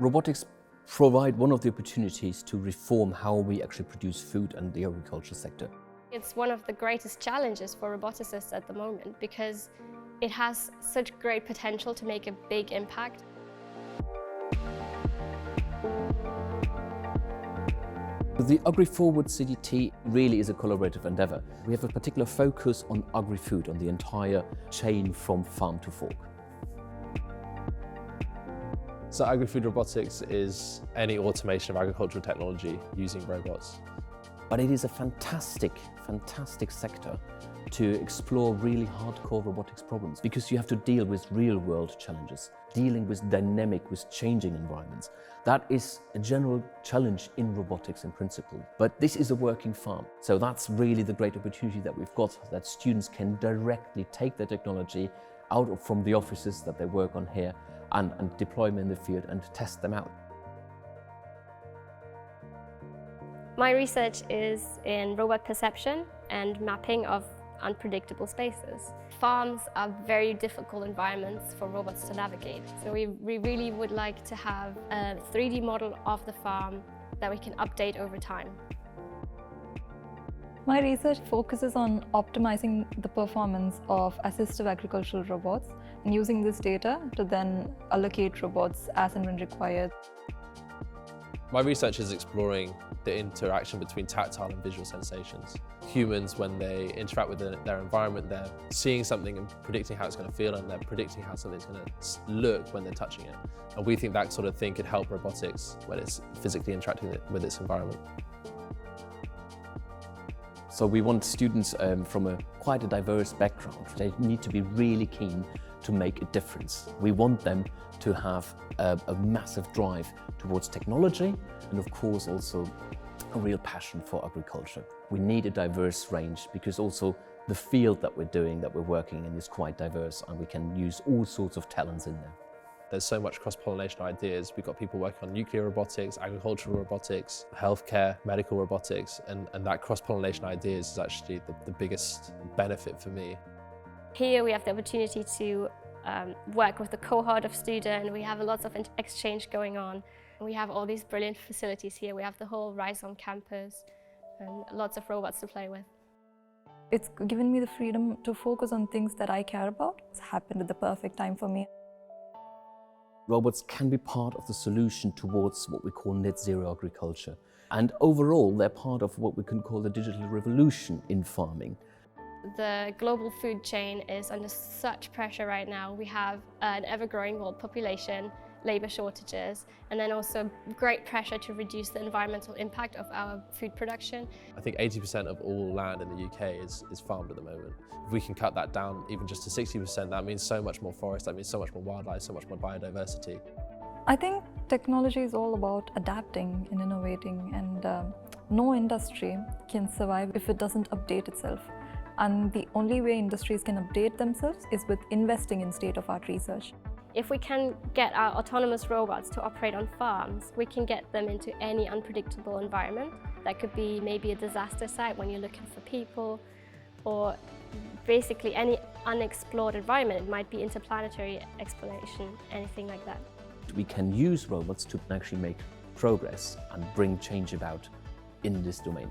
Robotics provide one of the opportunities to reform how we actually produce food in the agriculture sector. It's one of the greatest challenges for roboticists at the moment because it has such great potential to make a big impact. The AgriFoRwARDS CDT really is a collaborative endeavour. We have a particular focus on agri-food, on the entire chain from farm to fork. So Agrifood Robotics is any automation of agricultural technology using robots. But it is a fantastic sector to explore really hardcore robotics problems because you have to deal with real-world challenges, dealing with dynamic, with changing environments. That is a general challenge in robotics in principle. But this is a working farm. So that's really the great opportunity that we've got, that students can directly take their technology out from the offices that they work on here and deploy them in the field and test them out. My research is in robot perception and mapping of unpredictable spaces. Farms are very difficult environments for robots to navigate. So we really would like to have a 3D model of the farm that we can update over time. My research focuses on optimizing the performance of assistive agricultural robots and using this data to then allocate robots as and when required. My research is exploring the interaction between tactile and visual sensations. Humans, when they interact with their environment, they're seeing something and predicting how it's going to feel, and they're predicting how something's going to look when they're touching it. And we think that sort of thing could help robotics when it's physically interacting with its environment. So we want students from quite a diverse background. They need to be really keen to make a difference. We want them to have a massive drive towards technology and of course also a real passion for agriculture. We need a diverse range because also the field that we're working in is quite diverse and we can use all sorts of talents in there. There's so much cross-pollination ideas. We've got people working on nuclear robotics, agricultural robotics, healthcare, medical robotics, and that cross-pollination ideas is actually the biggest benefit for me. Here we have the opportunity to work with a cohort of students. We have lots of exchange going on. We have all these brilliant facilities here. We have the whole Rhizome campus and lots of robots to play with. It's given me the freedom to focus on things that I care about. It's happened at the perfect time for me. Robots can be part of the solution towards what we call net zero agriculture. And overall, they're part of what we can call the digital revolution in farming. The global food chain is under such pressure right now. We have an ever-growing world population, labour shortages, and then also great pressure to reduce the environmental impact of our food production. I think 80% of all land in the UK is farmed at the moment. If we can cut that down even just to 60%, that means so much more forest, that means so much more wildlife, so much more biodiversity. I think technology is all about adapting and innovating, and no industry can survive if it doesn't update itself. And the only way industries can update themselves is with investing in state-of-the-art research. If we can get our autonomous robots to operate on farms, we can get them into any unpredictable environment. That could be maybe a disaster site when you're looking for people, or basically any unexplored environment. It might be interplanetary exploration, anything like that. We can use robots to actually make progress and bring change about in this domain.